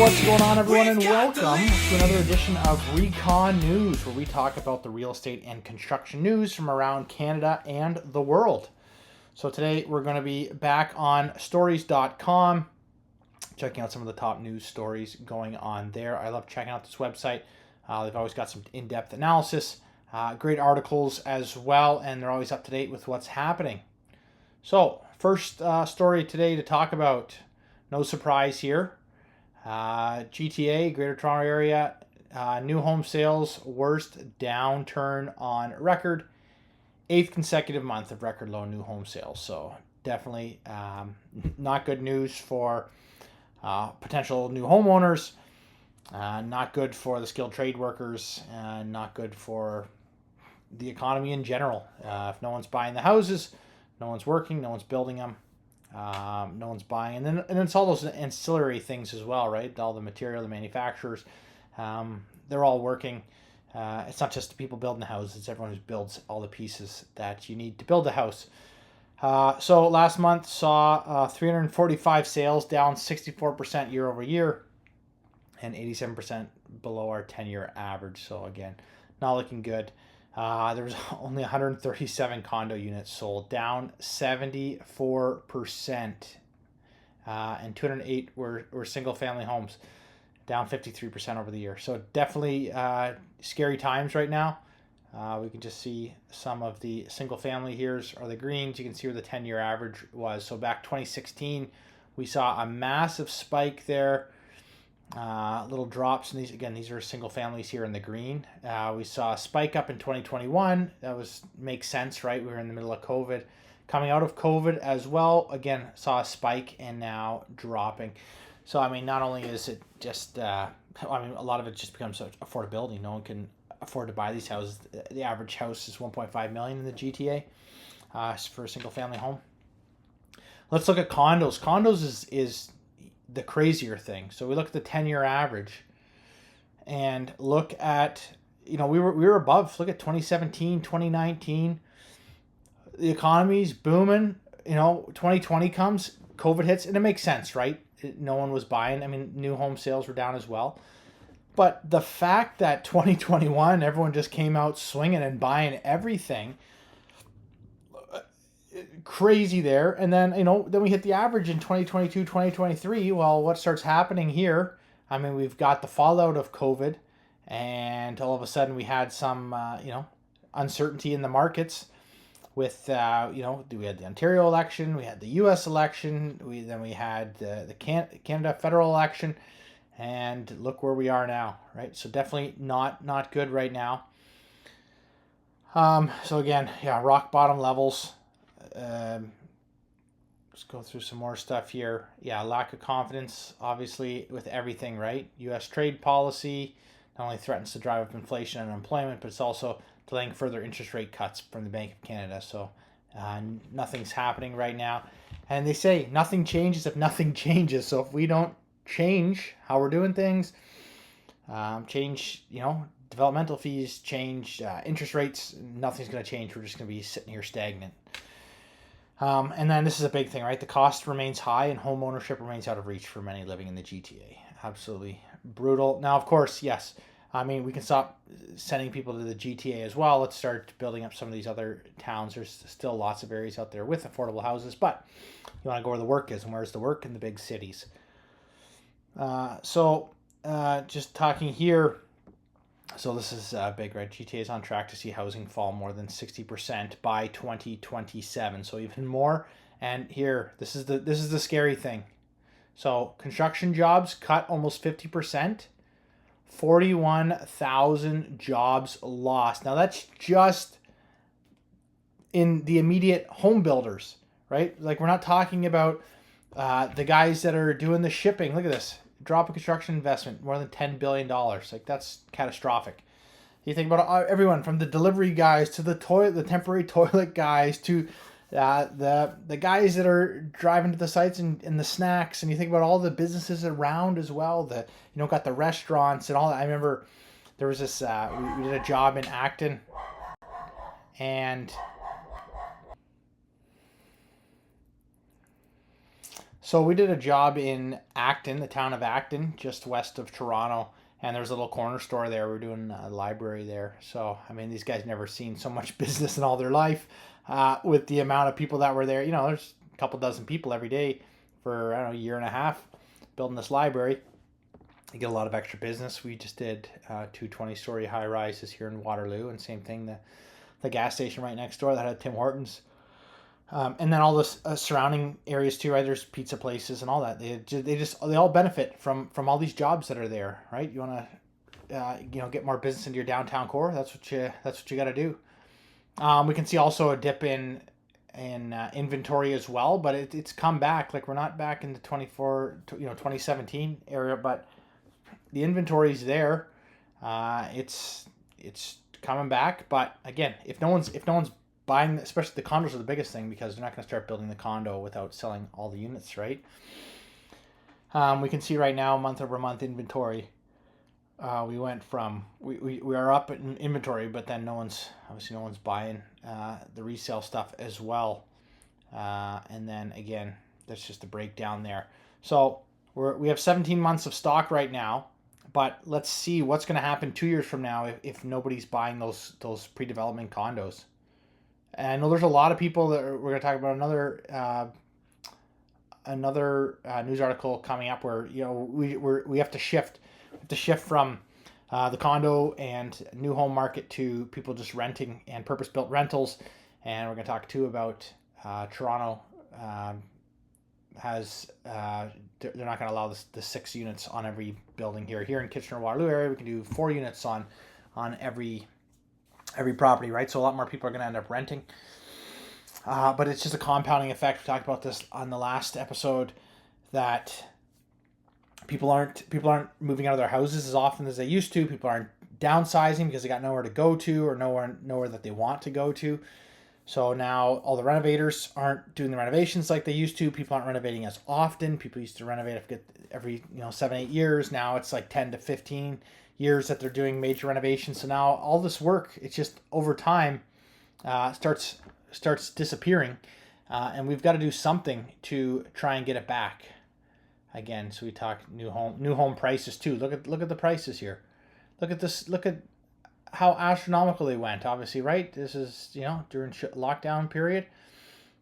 What's going on, everyone, and welcome to another edition of R.E.Con News, where we talk about the real estate and construction news from around Canada and the world. So today we're going to be back on stories.com, checking out some of the top news stories going on there. I love checking out this website. They've always got some in-depth analysis, great articles as well, and they're always up to date with what's happening. So first story today to talk about, no surprise here. GTA, Greater Toronto Area, new home sales, worst downturn on record. 8th consecutive month of record low new home sales. So definitely not good news for potential new homeowners. Not good for the skilled trade workers. Not good for the economy in general. If no one's buying the houses, no one's working, no one's building them. No one's buying, and then it's all those ancillary things as well, right? All the material, the manufacturers, they're all working. It's not just the people building the house; it's everyone who builds all the pieces that you need to build a house. So last month saw 345 sales, down 64% year over year, and 87% below our 10-year average. So again, not looking good. There was only 137 condo units sold, down 74%, and 208 were single-family homes, down 53% over the year. So definitely scary times right now. We can just see some of the single-family here are the greens. You can see where the 10-year average was. So back 2016, we saw a massive spike there. Little drops, and these are single families here in the green. We saw a spike up in 2021. That makes sense, right? We were in the middle of COVID. Coming out of COVID as well, again, saw a spike and now dropping. So, I mean, not only is it just, a lot of it just becomes affordability. No one can afford to buy these houses. The average house is $1.5 million in the GTA for a single family home. Let's look at condos. Condos is the crazier thing. So we look at the 10-year average and look at, we were above. Look at 2017, 2019. The economy's booming. 2020 comes, COVID hits, and it makes sense, right? No one was buying. I mean, new home sales were down as well. But the fact that 2021, everyone just came out swinging and buying everything, crazy there. And then then we hit the average in 2022, 2023. Well, what starts happening here? I mean, we've got the fallout of COVID, and all of a sudden we had some uncertainty in the markets with we had the Ontario election, we had the US election, we had the Canada federal election, and look where we are now, right? So definitely not good right now. So again, rock bottom levels. Let's go through some more stuff here. Lack of confidence, obviously, with everything, right? U.S. trade policy not only threatens to drive up inflation and unemployment, but it's also delaying further interest rate cuts from the Bank of Canada. So nothing's happening right now. And they say nothing changes if nothing changes. So if we don't change how we're doing things, change, developmental fees, change interest rates, nothing's going to change. We're just going to be sitting here stagnant. And then this is a big thing, right? The cost remains high and home ownership remains out of reach for many living in the GTA. Absolutely brutal. Now, of course, yes. I mean, we can stop sending people to the GTA as well. Let's start building up some of these other towns. There's still lots of areas out there with affordable houses, but you want to go where the work is. And where's the work? In the big cities. Just talking here. So this is big, right? GTA is on track to see housing fall more than 60% by 2027. So even more. And here, this is the scary thing. So construction jobs cut almost 50%. 41,000 jobs lost. Now that's just in the immediate home builders, right? Like, we're not talking about the guys that are doing the shipping. Look at this. Drop in construction investment, more than $10 billion. Like, that's catastrophic. You think about everyone from the delivery guys to the temporary toilet guys to the guys that are driving to the sites and the snacks, and you think about all the businesses around as well. Got the restaurants and all that. I remember there was this. We did a job in Acton, and So we did a job in Acton, the town of Acton, just west of Toronto, and there's a little corner store there. We're doing a library there. So I mean, these guys never seen so much business in all their life, with the amount of people that were there. You know, there's a couple dozen people every day for, I don't know, a year and a half building this library. You get a lot of extra business. We just did 2 20-story high rises here in Waterloo, and same thing, the gas station right next door that had Tim Hortons. And then all this surrounding areas too, right? There's pizza places and all that. They all benefit from all these jobs that are there, right? You want to get more business into your downtown core. That's what you got to do. We can see also a dip in inventory as well, but it's come back. Like, we're not back in the 2017 area, but the inventory's there. It's coming back, but again, if no one's buying, especially the condos are the biggest thing, because they're not going to start building the condo without selling all the units, right? We can see right now month over month inventory. We went from we are up in inventory, but then no one's buying the resale stuff as well. And then again, that's just a breakdown there. So we have 17 months of stock right now, but let's see what's going to happen 2 years from now if nobody's buying those pre-development condos. And I know there's a lot of people that we're going to talk about another news article coming up where we have to shift from the condo and new home market to people just renting and purpose-built rentals. And we're going to talk too about Toronto they're not going to allow the 6 units on every building here in Kitchener-Waterloo area. We can do 4 units on every property, right? So a lot more people are going to end up renting. But it's just a compounding effect. We talked about this on the last episode, that people aren't moving out of their houses as often as they used to. People aren't downsizing because they got nowhere to go to, or nowhere that they want to go to. So now all the renovators aren't doing the renovations like they used to. People aren't renovating as often. People used to renovate every 7-8 years. Now it's like 10 to 15 years that they're doing major renovations. So now all this work, it's just over time starts disappearing, and we've got to do something to try and get it back again. So we talk new home prices too. Look at the prices here. Look at this. Look at how astronomical they went. Obviously, right? This is during lockdown period.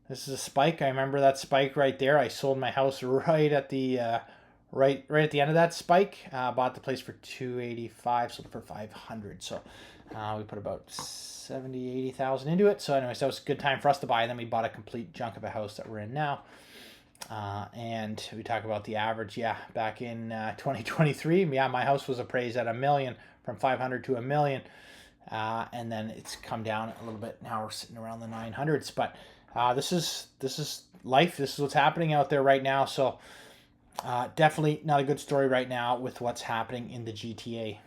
This is a spike. I remember that spike right there. I sold my house right at the right at the end of that spike. Bought the place for $285, sold it for $500. So we put about $70,000-$80,000 into it. So anyways, that was a good time for us to buy. And then we bought a complete junk of a house that we're in now. And we talk about the average. Back in 2023, my house was appraised at $1 million, from $500 to $1 million. And then it's come down a little bit. Now we're sitting around the 900s. But this is life. This is what's happening out there right now. So definitely not a good story right now with what's happening in the GTA.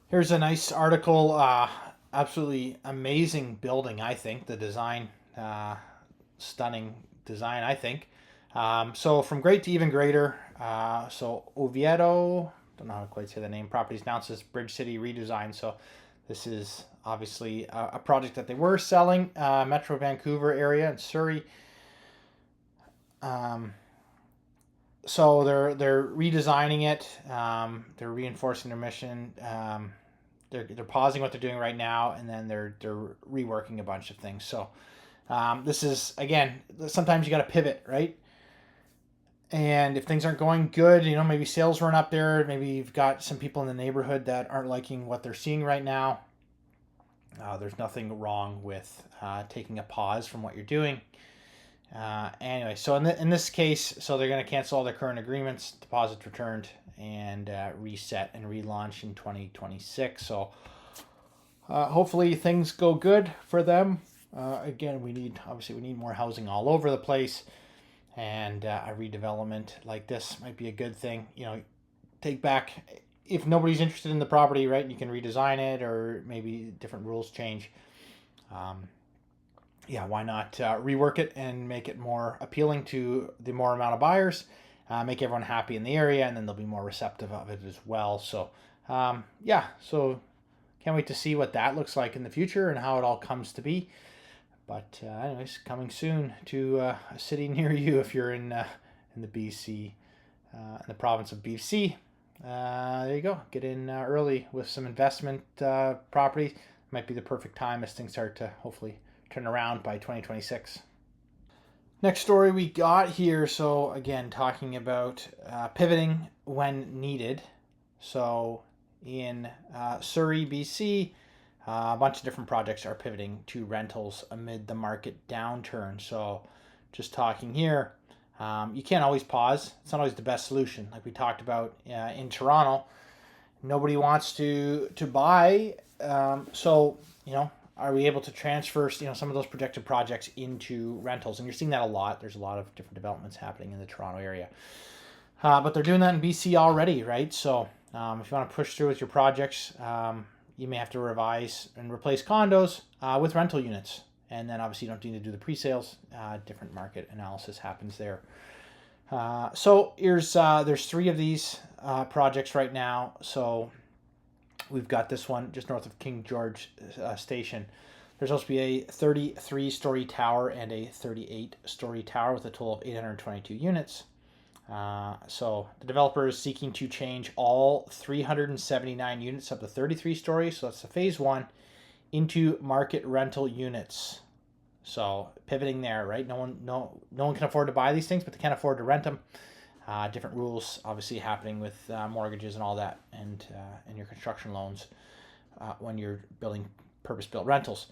Here's a nice article. Absolutely amazing building, I think. The design, stunning design, I think. So from great to even greater. So Oviedo, don't know how to quite say the name. Properties announced as Bridge City redesign. So this is obviously a project that they were selling, Metro Vancouver area in Surrey. So they're redesigning it. They're reinforcing their mission. They're pausing what they're doing right now, and then they're reworking a bunch of things. So this is, again, sometimes you got to pivot, right? And if things aren't going good, maybe sales weren't up there. Maybe you've got some people in the neighborhood that aren't liking what they're seeing right now. There's nothing wrong with taking a pause from what you're doing. Anyway, so in this case, so they're going to cancel all their current agreements, deposits returned, and reset and relaunch in 2026. So hopefully things go good for them. Again, we need more housing all over the place, and a redevelopment like this might be a good thing. Take back, if nobody's interested in the property, right? You can redesign it, or maybe different rules change. Why not rework it and make it more appealing to the more amount of buyers, make everyone happy in the area, and then they'll be more receptive of it as well. So, so can't wait to see what that looks like in the future and how it all comes to be. But anyways, coming soon to a city near you if you're in in the BC, in the province of BC. There you go. Get in early with some investment property. Might be the perfect time as things start to hopefully turn around by 2026. Next story we got here. So again, talking about pivoting when needed. So in Surrey, BC, a bunch of different projects are pivoting to rentals amid the market downturn. So just talking here, you can't always pause. It's not always the best solution. Like we talked about in Toronto, nobody wants to buy. So, are we able to transfer, some of those projected projects into rentals? And you're seeing that a lot. There's a lot of different developments happening in the Toronto area. But they're doing that in BC already, right? So if you want to push through with your projects, you may have to revise and replace condos with rental units. And then obviously you don't need to do the pre-sales. Different market analysis happens there. So there's 3 of these projects right now. So we've got this one just north of King George Station. There's supposed to be a 33-story tower and a 38-story tower with a total of 822 units. So the developer is seeking to change all 379 units up to 33 stories. So that's the phase 1 into market rental units. So pivoting there, right? No one can afford to buy these things, but they can afford to rent them. Different rules obviously happening with mortgages and all that, and your construction loans when you're building purpose-built rentals.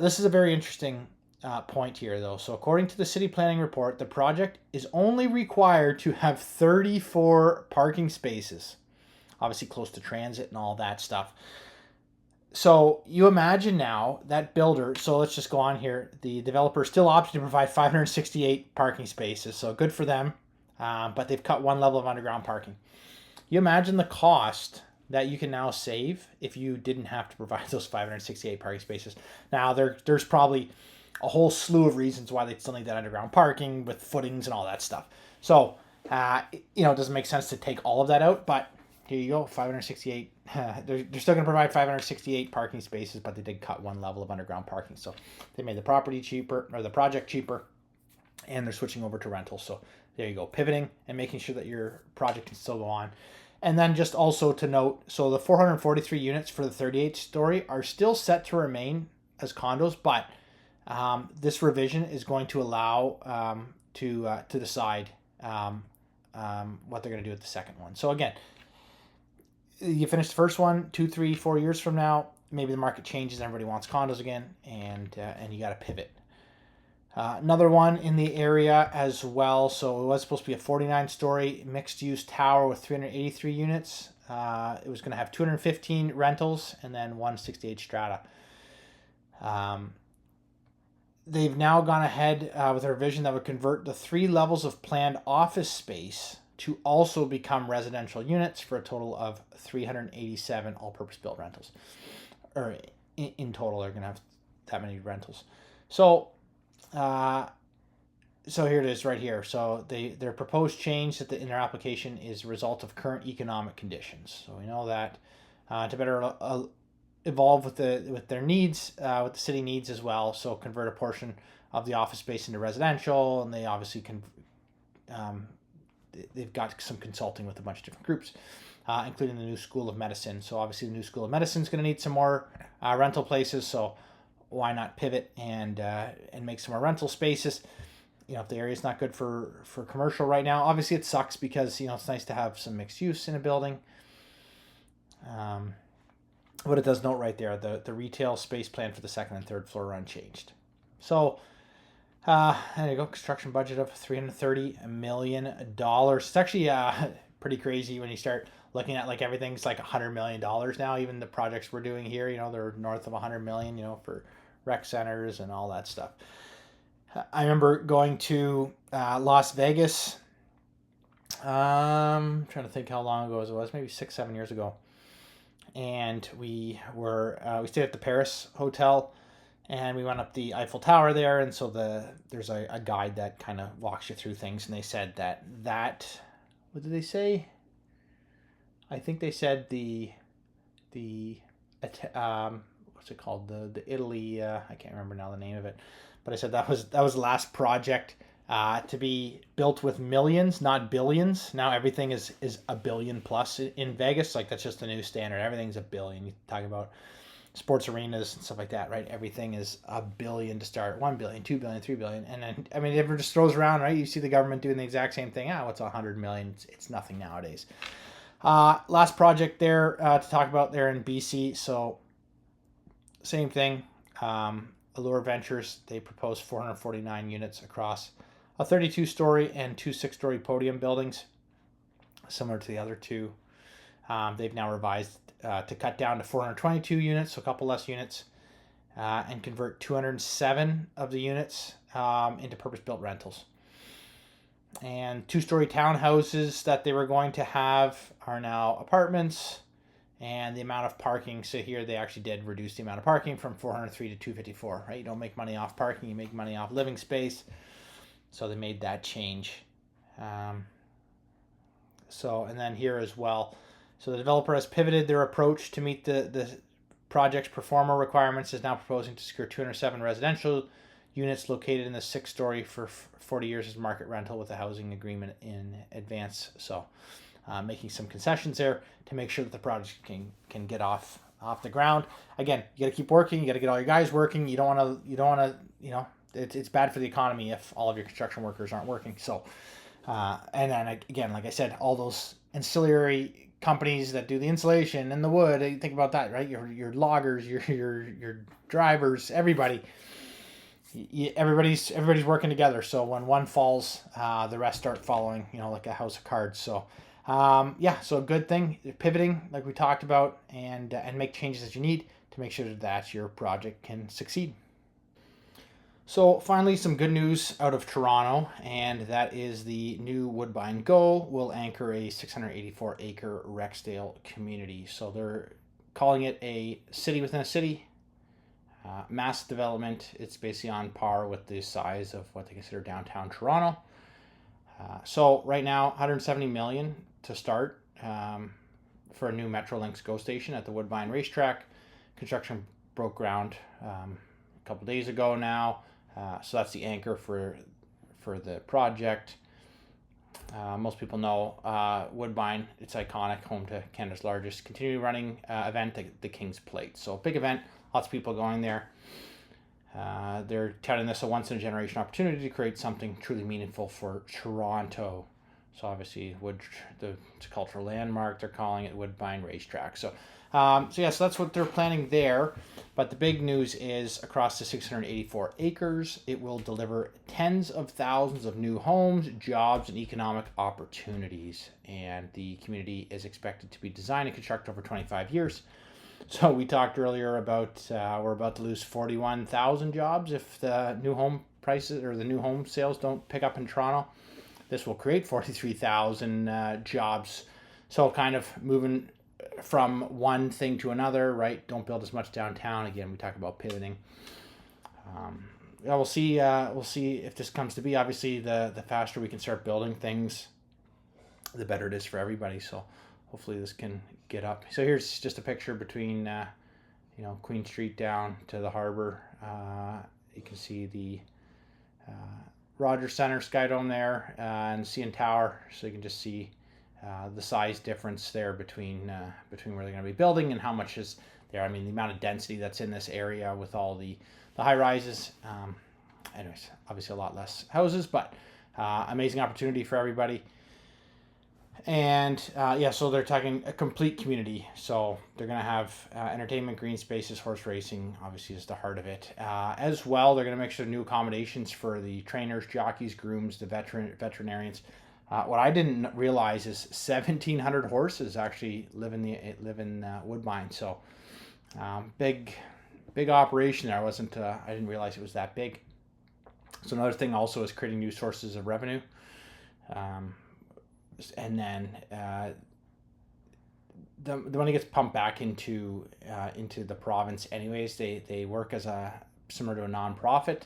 This is a very interesting point here, though. So according to the city planning report, the project is only required to have 34 parking spaces, obviously close to transit and all that stuff. So you imagine now that builder, so let's just go on here. The developer still opted to provide 568 parking spaces, so good for them. But they've cut 1 level of underground parking. You imagine the cost that you can now save if you didn't have to provide those 568 parking spaces. Now, there's probably a whole slew of reasons why they still need that underground parking with footings and all that stuff. So, it doesn't make sense to take all of that out, but here you go, 568. They're still going to provide 568 parking spaces, but they did cut 1 level of underground parking. So they made the property cheaper, or the project cheaper, and they're switching over to rentals. So there you go, pivoting and making sure that your project can still go on. And then just also to note, so the 443 units for the 38 story are still set to remain as condos, but this revision is going to allow to decide what they're going to do with the second one. So again, you finish the first one 2, 3, 4 years from now, maybe the market changes, everybody wants condos again, and you got to pivot. Another one in the area as well. So it was supposed to be a 49-story mixed-use tower with 383 units. It was going to have 215 rentals and then 168 strata. They've now gone ahead with a revision that would convert the 3 levels of planned office space to also become residential units for a total of 387 all-purpose built rentals. Or in total, they're going to have that many rentals. So here it is right here. So their proposed change in their application is a result of current economic conditions. So we know that to better evolve with their needs, with the city needs as well. So convert a portion of the office space into residential, and they obviously they've got some consulting with a bunch of different groups, including the New School of Medicine. So obviously the New School of Medicine is going to need some more rental places. So why not pivot and make some more rental spaces? If the area is not good for commercial right now, obviously it sucks because it's nice to have some mixed use in a building. But it does note right there the retail space plan for the second and third floor are unchanged. So there you go, construction budget of $330 million. It's actually pretty crazy when you start looking at everything's like $100 million now. Even the projects we're doing here, they're north of $100 million, for rec centers and all that stuff. I remember going to Las Vegas. I'm trying to think how long ago it was, maybe 6-7 years ago. And we stayed at the Paris Hotel, and we went up the Eiffel Tower there. And so there's a guide that kind of walks you through things. And they said that what did they say? I think they said what's it called? The Italy, I can't remember now the name of it, but I said that was the last project to be built with millions, not billions. Now everything is a billion plus in Vegas. Like, that's just the new standard. Everything's a billion. You talk about sports arenas and stuff like that, right? Everything is a billion to start. 1 billion, 2 billion, 3 billion. And then, I mean, everyone just throws around, right? You see the government doing the exact same thing. What's 100 million? It's nothing nowadays. Last project there to talk about there in BC. So same thing. Allure Ventures, they proposed 449 units across a 32-story and 2 6-story podium buildings, similar to the other two. They've now revised to cut down to 422 units, so a couple less units, and convert 207 of the units into purpose-built rentals. And 2-story townhouses that they were going to have are now apartments. And the amount of parking, so here they actually did reduce the amount of parking from 403 to 254, right? You don't make money off parking, you make money off living space. So they made that change. And then here as well. So the developer has pivoted their approach to meet the project's performer requirements, is now proposing to secure 207 residential units located in the 6-story for 40 years as market rental with a housing agreement in advance. So making some concessions there to make sure that the project can get off the ground. Again, you got to keep working. You got to get all your guys working. You don't want to, it's bad for the economy if all of your construction workers aren't working. So, and then again, like I said, all those ancillary companies that do the insulation and the wood, you think about that, right? Your loggers, your drivers, everybody. Everybody's working together. So when one falls, the rest start following. Like a house of cards. So, so a good thing, pivoting like we talked about, and make changes as you need to make sure that your project can succeed. So finally, some good news out of Toronto, and that is the new Woodbine Go will anchor a 684-acre Rexdale community. So they're calling it a city within a city. Mass development. It's basically on par with the size of what they consider downtown Toronto. So right now, 170 million to start for a new Metrolinx Go station at the Woodbine racetrack. Construction broke ground a couple days ago now. So that's the anchor for the project. Most people know Woodbine. It's iconic, home to Canada's largest continuing running event, the King's Plate. So big event, lots of people going there. They're touting this a once-in-a-generation opportunity to create something truly meaningful for Toronto. So obviously, it's a cultural landmark. They're calling it Woodbine Racetrack. So that's what they're planning there. But the big news is across the 684 acres, it will deliver tens of thousands of new homes, jobs, and economic opportunities. And the community is expected to be designed and constructed over 25 years. So we talked earlier about we're about to lose 41,000 jobs if the new home prices or the new home sales don't pick up in Toronto. This will create 43,000 jobs. So kind of moving from one thing to another, right? Don't build as much downtown. Again, we talk about pivoting. We'll see if this comes to be. Obviously, the faster we can start building things, the better it is for everybody. So hopefully this can get up. So here's just a picture between Queen Street down to the harbor. You can see the Rogers Center Skydome there and CN Tower. So you can just see the size difference there between where they're going to be building and how much is there. I mean, the amount of density that's in this area with all the high rises. Anyways, obviously a lot less houses, but amazing opportunity for everybody. And so they're talking a complete community. So they're going to have entertainment, green spaces, horse racing, obviously is the heart of it. As well, they're going to make sure new accommodations for the trainers, jockeys, grooms, the veterinarians. What I didn't realize is 1,700 horses actually live in Woodbine. So big operation there. I didn't realize it was that big. So another thing also is creating new sources of revenue. And then the money gets pumped back into the province anyways. They work as similar to a nonprofit.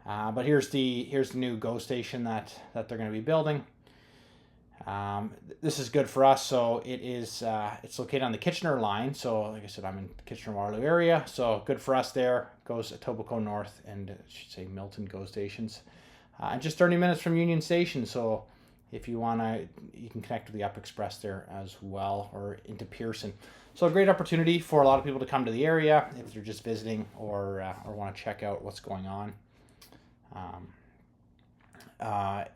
But here's the new Go station that they're going to be building. This is good for us. So it's located on the Kitchener line. So like I said, I'm in the Kitchener-Waterloo area. So good for us there. Goes Etobicoke North and I should say Milton Go stations. and just 30 minutes from Union Station. So if you want to, you can connect with the Up Express there as well, or into Pearson. So a great opportunity for a lot of people to come to the area if they're just visiting or want to check out what's going on.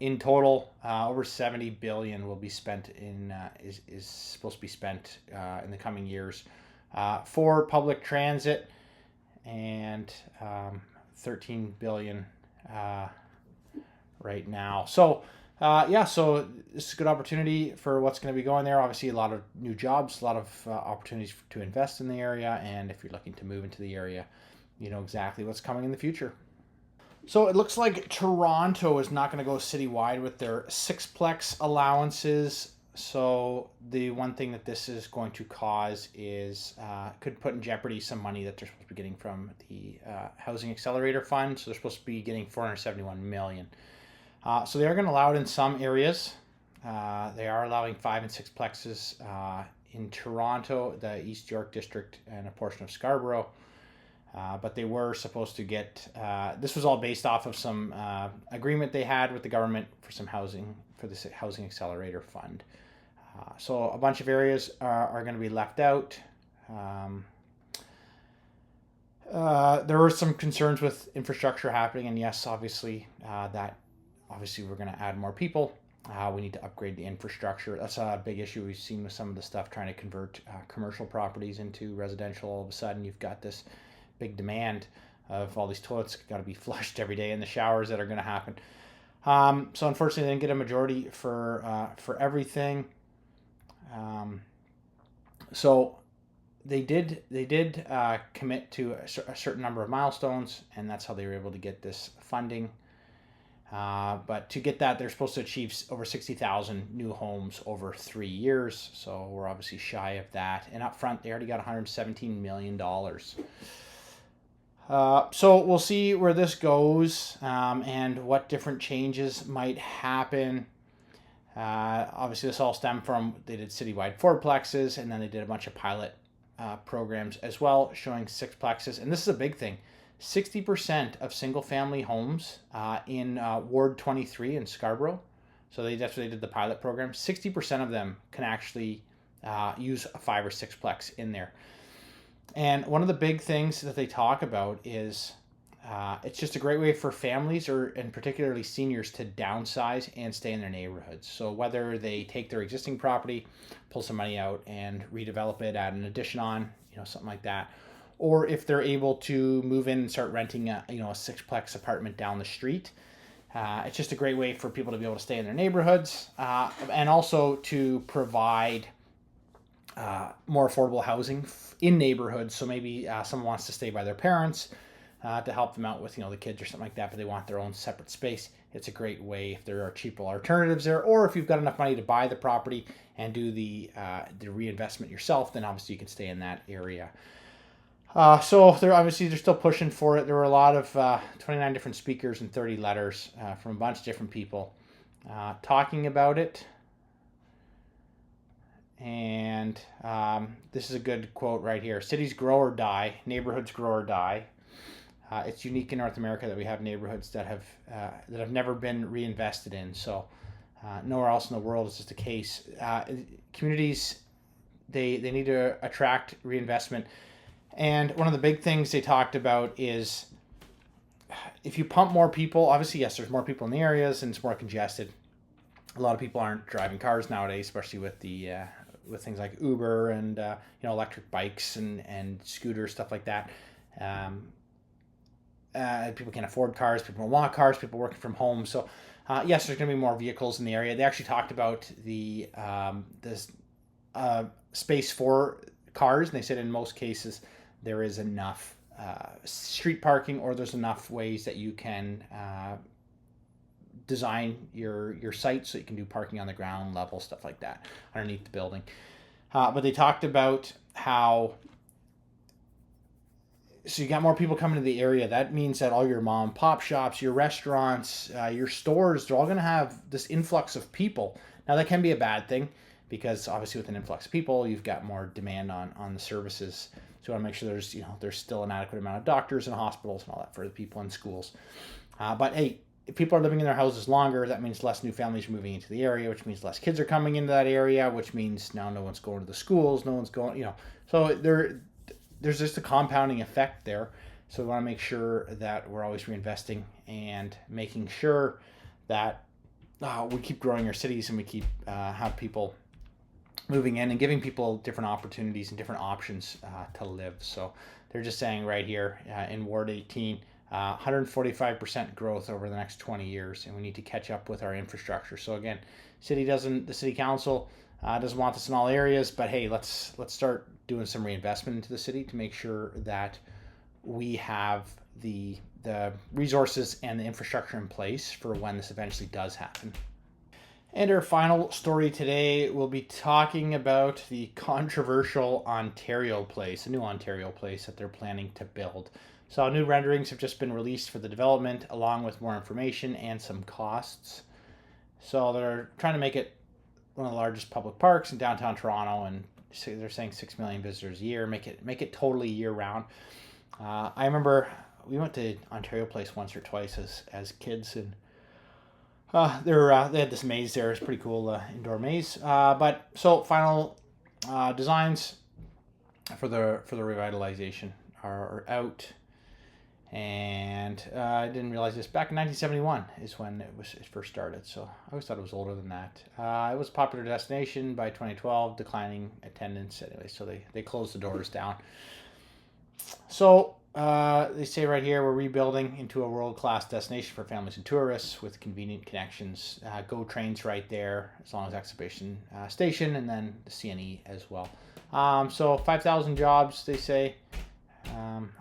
In total, over 70 billion will be spent is supposed to be spent in the coming years for public transit, and 13 billion right now. So so this is a good opportunity for what's going to be going there. Obviously, a lot of new jobs, a lot of opportunities to invest in the area, and if you're looking to move into the area, you know exactly what's coming in the future. So it looks like Toronto is not going to go citywide with their sixplex allowances. So the one thing that this is going to cause is could put in jeopardy some money that they're supposed to be getting from the Housing Accelerator Fund. So they're supposed to be getting $471 million. So they are going to allow it in some areas. They are allowing 5 and 6 plexes in Toronto, the East York District, and a portion of Scarborough. But they were supposed to get, this was all based off of some agreement they had with the government for some housing, for the Housing Accelerator Fund. So a bunch of areas are going to be left out. There were some concerns with infrastructure happening, and yes, obviously, we're going to add more people. We need to upgrade the infrastructure. That's a big issue we've seen with some of the stuff trying to convert commercial properties into residential. All of a sudden, you've got this big demand of all these toilets got to be flushed every day, and the showers that are going to happen. So unfortunately, they didn't get a majority for everything. So they did commit to a certain number of milestones, and that's how they were able to get this funding. But to get that, they're supposed to achieve over 60,000 new homes over 3 years. So we're obviously shy of that. And up front, they already got $117 million. So we'll see where this goes and what different changes might happen. Obviously, this all stemmed from, they did citywide 4plexes, and then they did a bunch of pilot programs as well, showing 6plexes. And this is a big thing. 60% of single-family homes in Ward 23 in Scarborough, so that's what they did the pilot program, 60% of them can actually use a 5 or 6plex in there. And one of the big things that they talk about is it's just a great way for families, and particularly seniors, to downsize and stay in their neighborhoods. So whether they take their existing property, pull some money out and redevelop it, add an addition on, something like that, or if they're able to move in and start renting a 6plex apartment down the street. It's just a great way for people to be able to stay in their neighborhoods, and also to provide more affordable housing in neighborhoods. So maybe someone wants to stay by their parents to help them out with the kids or something like that, but they want their own separate space. It's a great way if there are cheaper alternatives there, or if you've got enough money to buy the property and do the reinvestment yourself, then obviously you can stay in that area. So they're still pushing for it. There were a lot of 29 different speakers and 30 letters from a bunch of different people talking about it. And this is a good quote right here. Cities grow or die, neighborhoods grow or die. It's unique in North America that we have neighborhoods that have never been reinvested in. So nowhere else in the world is this the case. Communities, they need to attract reinvestment. And one of the big things they talked about is if you pump more people, obviously, yes, there's more people in the areas and it's more congested. A lot of people aren't driving cars nowadays, especially with with things like Uber and electric bikes and scooters, stuff like that. People can't afford cars. People don't want cars. People working from home. So yes, there's going to be more vehicles in the area. They actually talked about the space for cars, and they said in most cases there is enough street parking, or there's enough ways that you can design your site so you can do parking on the ground level, stuff like that, underneath the building. But they talked about how, so you got more people coming to the area. That means that all your mom and pop shops, your restaurants, your stores, they're all going to have this influx of people. Now that can be a bad thing, because obviously with an influx of people, you've got more demand on the services. So you want to make sure there's still an adequate amount of doctors and hospitals and all that for the people in schools. But hey, if people are living in their houses longer, that means less new families are moving into the area, which means less kids are coming into that area, which means now no one's going to the schools, no one's going, so there's just a compounding effect there. So we want to make sure that we're always reinvesting and making sure that we keep growing our cities, and we keep have people moving in and giving people different opportunities and different options to live. So they're just saying right here in Ward 18, 145% growth over the next 20 years, and we need to catch up with our infrastructure. So again, the city council doesn't want this in all areas, but hey, let's start doing some reinvestment into the city to make sure that we have the resources and the infrastructure in place for when this eventually does happen. And our final story today, we'll be talking about the controversial Ontario Place, a new Ontario Place that they're planning to build. So new renderings have just been released for the development, along with more information and some costs. So they're trying to make it one of the largest public parks in downtown Toronto, and they're saying 6 million visitors a year. Make it totally year round. I remember we went to Ontario Place once or twice as kids, and they had this maze there. It's pretty cool indoor maze. But so final designs for the revitalization are out. And I didn't realize this. Back in 1971 is when it first started. So I always thought it was older than that. It was a popular destination by 2012, declining attendance anyway. So they closed the doors down. So they say right here, we're rebuilding into a world-class destination for families and tourists with convenient connections. GO trains right there, as long as exhibition station, and then the CNE as well. So 5,000 jobs, they say.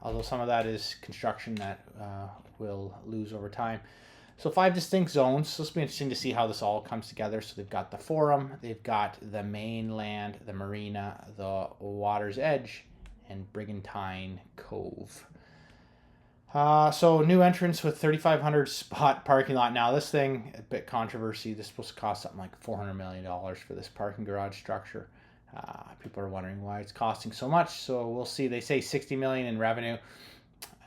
Although some of that is construction that will lose over time. So 5 distinct zones. So it's be interesting to see how this all comes together. So they've got the Forum, they've got the mainland, the marina, the water's edge, and Brigantine Cove. So new entrance with 3,500 spot parking lot. Now this thing, a bit controversy. This is supposed to cost something like $400 million for this parking garage structure. People are wondering why it's costing so much, so we'll see. They say 60 million in revenue.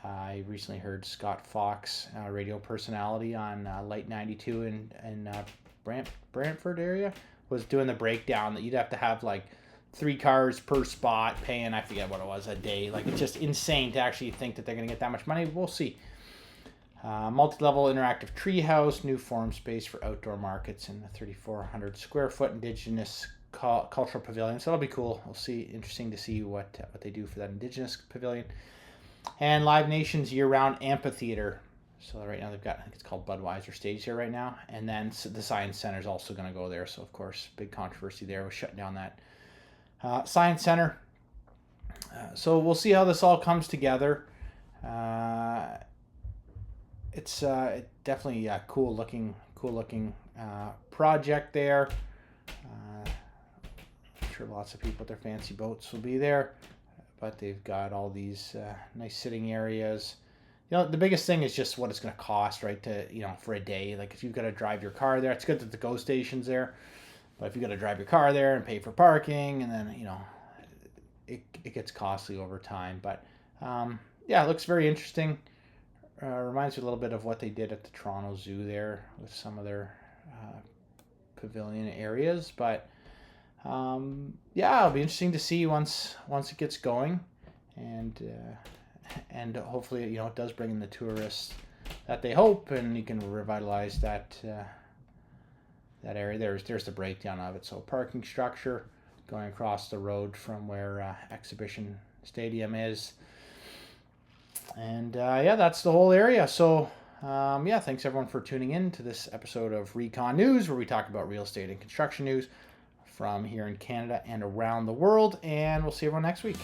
I recently heard Scott Fox, radio personality on Light 92 in Brantford area, was doing the breakdown that you'd have to have like 3 cars per spot, paying, I forget what it was, a day. Like, it's just insane to actually think that they're going to get that much money. We'll see. Multi-level interactive treehouse, new forum space for outdoor markets, and the 3,400 square foot Indigenous cultural pavilion. So that'll be cool. We'll see. Interesting to see what they do for that Indigenous pavilion. And Live Nation's year-round amphitheater. So right now they've got, I think it's called Budweiser Stage here right now. And then the Science Center is also going to go there. So of course, big controversy there with shutting down that Science Center. So we'll see how this all comes together. It's definitely a cool looking project there. I'm sure lots of people with their fancy boats will be there, but they've got all these nice sitting areas. The biggest thing is just what it's going to cost, right? For a day. Like, if you've got to drive your car there, it's good that the GO station's there, but if you've got to drive your car there and pay for parking, and then it gets costly over time. But it looks very interesting. Reminds me a little bit of what they did at the Toronto Zoo there with some of their pavilion areas. But it'll be interesting to see once it gets going, and hopefully it does bring in the tourists that they hope, and you can revitalize that area. There's the breakdown of it. So parking structure going across the road from where Exhibition Stadium is. And that's the whole area. So thanks everyone for tuning in to this episode of R.E.Con News, where we talk about real estate and construction news from here in Canada and around the world. And we'll see everyone next week.